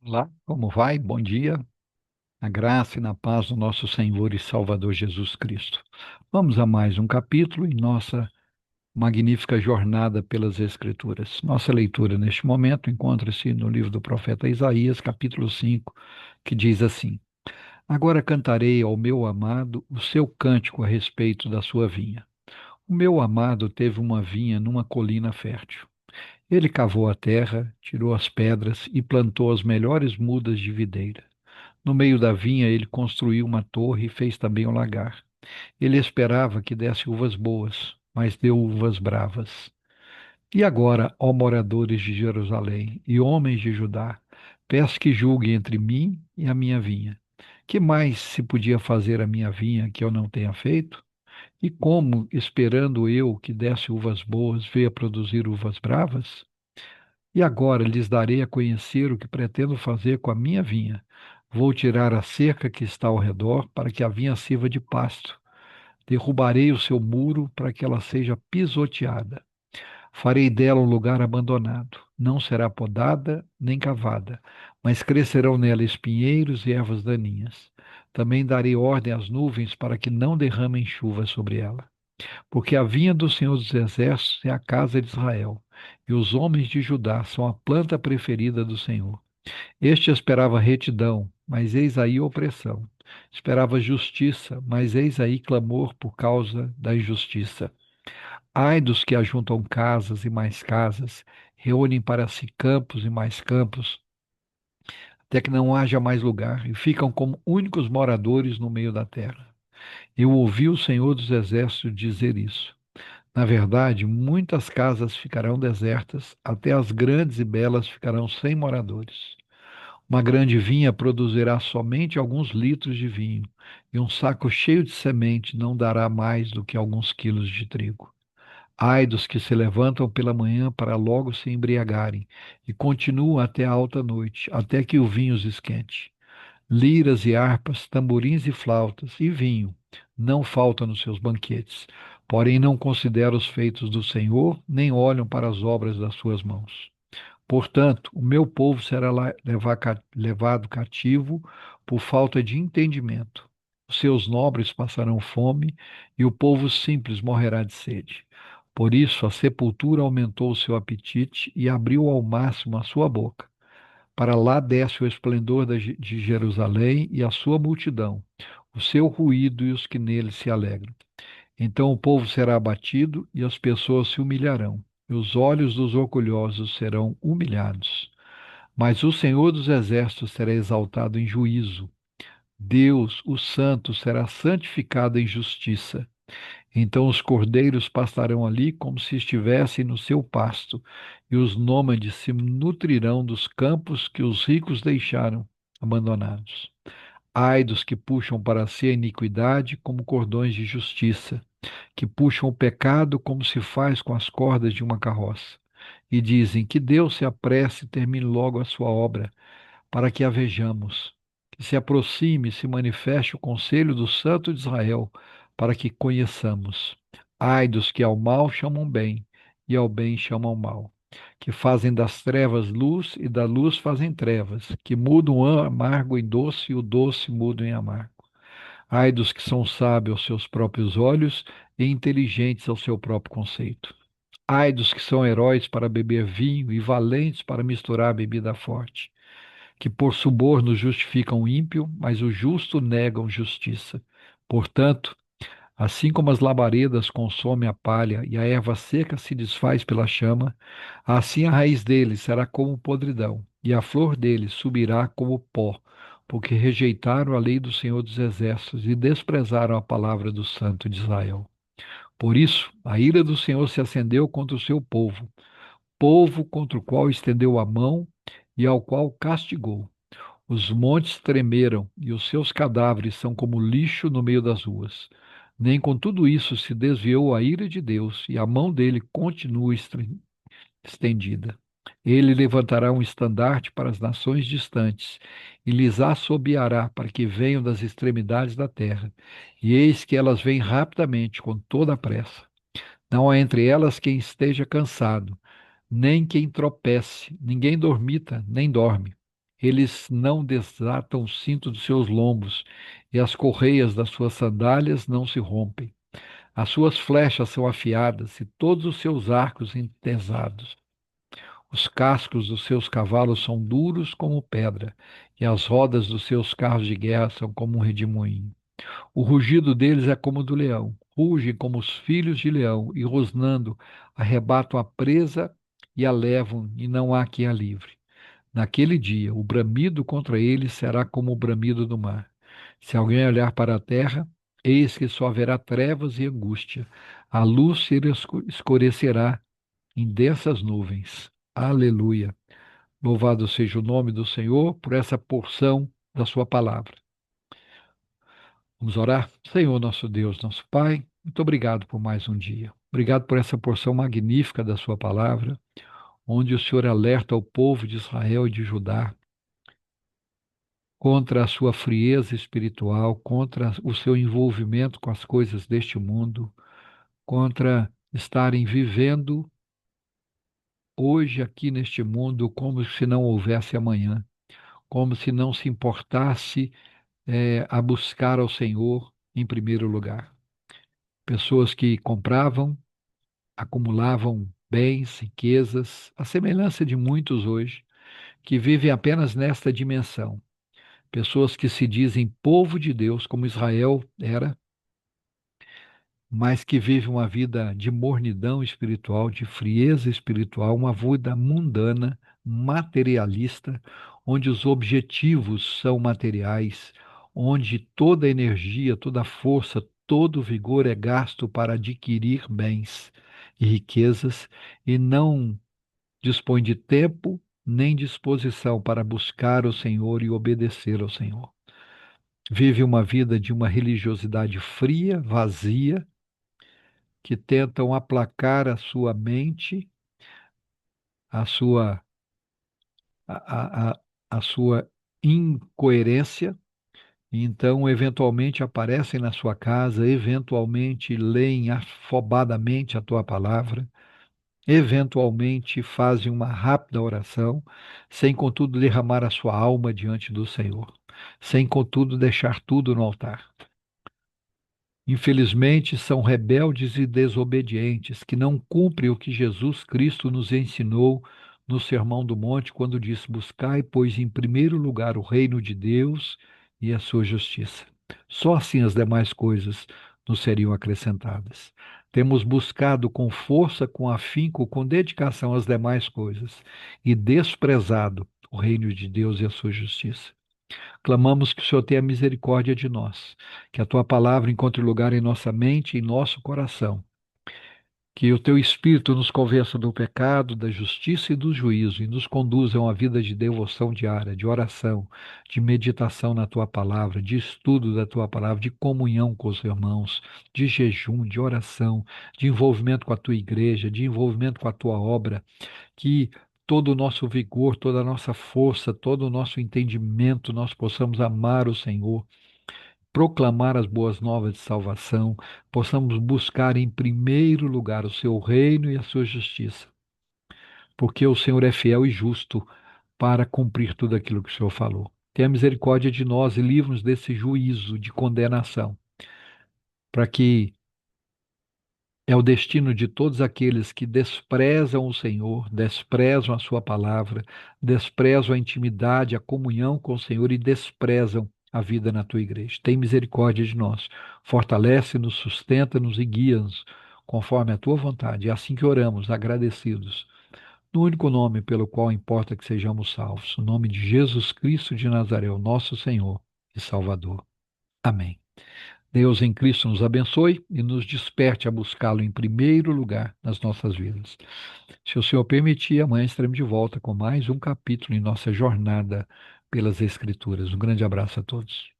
Olá, como vai? Bom dia. Na graça e na paz do nosso Senhor e Salvador Jesus Cristo. Vamos a mais um capítulo em nossa magnífica jornada pelas Escrituras. Nossa leitura neste momento encontra-se no livro do profeta Isaías, capítulo 5, que diz assim: Agora cantarei ao meu amado o seu cântico a respeito da sua vinha. O meu amado teve uma vinha numa colina fértil. Ele cavou a terra, tirou as pedras e plantou as melhores mudas de videira. No meio da vinha, ele construiu uma torre e fez também um lagar. Ele esperava que desse uvas boas, mas deu uvas bravas. E agora, ó moradores de Jerusalém e homens de Judá, peço que julguem entre mim e a minha vinha. Que mais se podia fazer à minha vinha que eu não tenha feito? E como, esperando eu que desse uvas boas, veio a produzir uvas bravas? E agora lhes darei a conhecer o que pretendo fazer com a minha vinha. Vou tirar a cerca que está ao redor, para que a vinha sirva de pasto. Derrubarei o seu muro, para que ela seja pisoteada. Farei dela um lugar abandonado. Não será podada nem cavada, mas crescerão nela espinheiros e ervas daninhas. Também darei ordem às nuvens para que não derramem chuva sobre ela. Porque a vinha do Senhor dos Exércitos é a casa de Israel, e os homens de Judá são a planta preferida do Senhor. Este esperava retidão, mas eis aí opressão. Esperava justiça, mas eis aí clamor por causa da injustiça. Ai dos que ajuntam casas e mais casas, reúnem para si campos e mais campos, até que não haja mais lugar, e ficam como únicos moradores no meio da terra. Eu ouvi o Senhor dos Exércitos dizer isso. Na verdade, muitas casas ficarão desertas, até as grandes e belas ficarão sem moradores. Uma grande vinha produzirá somente alguns litros de vinho, e um saco cheio de semente não dará mais do que alguns quilos de trigo. Ai dos que se levantam pela manhã para logo se embriagarem, e continuam até a alta noite, até que o vinho os esquente. Liras e harpas, tamborins e flautas, e vinho não faltam nos seus banquetes. Porém, não consideram os feitos do Senhor, nem olham para as obras das suas mãos. Portanto, o meu povo será levado cativo por falta de entendimento. Os seus nobres passarão fome, e o povo simples morrerá de sede. Por isso, a sepultura aumentou o seu apetite e abriu ao máximo a sua boca. Para lá desce o esplendor de Jerusalém e a sua multidão, o seu ruído e os que nele se alegram. Então o povo será abatido e as pessoas se humilharão, e os olhos dos orgulhosos serão humilhados. Mas o Senhor dos Exércitos será exaltado em juízo. Deus, o Santo, será santificado em justiça. Então os cordeiros pastarão ali como se estivessem no seu pasto, e os nômades se nutrirão dos campos que os ricos deixaram abandonados. Ai dos que puxam para si a iniquidade como cordões de justiça, que puxam o pecado como se faz com as cordas de uma carroça, e dizem que Deus se apresse e termine logo a sua obra, para que a vejamos, que se aproxime e se manifeste o conselho do Santo de Israel, para que conheçamos. Ai dos que ao mal chamam bem, e ao bem chamam mal, que fazem das trevas luz e da luz fazem trevas, que mudam o amargo em doce e o doce mudam em amargo. Ai dos que são sábios aos seus próprios olhos e inteligentes ao seu próprio conceito. Ai dos que são heróis para beber vinho e valentes para misturar bebida forte, que por suborno justificam o ímpio, mas o justo negam justiça. Portanto, assim como as labaredas consomem a palha e a erva seca se desfaz pela chama, assim a raiz deles será como podridão, e a flor deles subirá como pó, porque rejeitaram a lei do Senhor dos Exércitos e desprezaram a palavra do Santo de Israel. Por isso, a ira do Senhor se acendeu contra o seu povo, povo contra o qual estendeu a mão e ao qual castigou. Os montes tremeram e os seus cadáveres são como lixo no meio das ruas. Nem com tudo isso se desviou a ira de Deus, e a mão dele continua estendida. Ele levantará um estandarte para as nações distantes e lhes assobiará para que venham das extremidades da terra. E eis que elas vêm rapidamente, com toda a pressa. Não há entre elas quem esteja cansado, nem quem tropece, ninguém dormita, nem dorme. Eles não desatam o cinto dos seus lombos, e as correias das suas sandálias não se rompem. As suas flechas são afiadas e todos os seus arcos entesados. Os cascos dos seus cavalos são duros como pedra, e as rodas dos seus carros de guerra são como um redemoinho. O rugido deles é como o do leão, rugem como os filhos de leão, e rosnando arrebatam a presa e a levam, e não há quem a livre. Naquele dia, o bramido contra eles será como o bramido do mar. Se alguém olhar para a terra, eis que só haverá trevas e angústia. A luz se escurecerá em densas nuvens. Aleluia. Louvado seja o nome do Senhor por essa porção da sua palavra. Vamos orar? Senhor, nosso Deus, nosso Pai, muito obrigado por mais um dia. Obrigado por essa porção magnífica da sua palavra, onde o Senhor alerta o povo de Israel e de Judá contra a sua frieza espiritual, contra o seu envolvimento com as coisas deste mundo, contra estarem vivendo hoje aqui neste mundo como se não houvesse amanhã, como se não se importasse a buscar ao Senhor em primeiro lugar. Pessoas que compravam, acumulavam bens, riquezas, a semelhança de muitos hoje, que vivem apenas nesta dimensão. Pessoas que se dizem povo de Deus, como Israel era, mas que vivem uma vida de mornidão espiritual, de frieza espiritual, uma vida mundana, materialista, onde os objetivos são materiais, onde toda a energia, toda a força, todo o vigor é gasto para adquirir bens e riquezas e não dispõe de tempo nem disposição para buscar o Senhor e obedecer ao Senhor. Vive uma vida de uma religiosidade fria, vazia, que tentam aplacar a sua mente, a sua, a sua incoerência, e então eventualmente aparecem na sua casa, eventualmente leem afobadamente a tua palavra, eventualmente fazem uma rápida oração, sem contudo derramar a sua alma diante do Senhor, sem contudo deixar tudo no altar. Infelizmente, são rebeldes e desobedientes, que não cumprem o que Jesus Cristo nos ensinou no Sermão do Monte, quando disse: Buscai, pois, em primeiro lugar o reino de Deus e a sua justiça. Só assim as demais coisas nos seriam acrescentadas. Temos buscado com força, com afinco, com dedicação as demais coisas e desprezado o reino de Deus e a sua justiça. Clamamos que o Senhor tenha misericórdia de nós, que a tua palavra encontre lugar em nossa mente e em nosso coração, que o teu Espírito nos convença do pecado, da justiça e do juízo e nos conduza a uma vida de devoção diária, de oração, de meditação na tua palavra, de estudo da tua palavra, de comunhão com os irmãos, de jejum, de oração, de envolvimento com a tua igreja, de envolvimento com a tua obra, que todo o nosso vigor, toda a nossa força, todo o nosso entendimento, nós possamos amar o Senhor, proclamar as boas novas de salvação, possamos buscar em primeiro lugar o seu reino e a sua justiça, porque o Senhor é fiel e justo para cumprir tudo aquilo que o Senhor falou. Tenha misericórdia de nós e livre-nos desse juízo de condenação, para que é o destino de todos aqueles que desprezam o Senhor, desprezam a Sua palavra, desprezam a intimidade, a comunhão com o Senhor e desprezam a vida na tua igreja. Tem misericórdia de nós. Fortalece-nos, sustenta-nos e guia-nos conforme a tua vontade. É assim que oramos, agradecidos. No único nome pelo qual importa que sejamos salvos, o nome de Jesus Cristo de Nazaré, o nosso Senhor e Salvador. Amém. Deus em Cristo nos abençoe e nos desperte a buscá-lo em primeiro lugar nas nossas vidas. Se o Senhor permitir, amanhã estaremos de volta com mais um capítulo em nossa jornada pelas Escrituras. Um grande abraço a todos.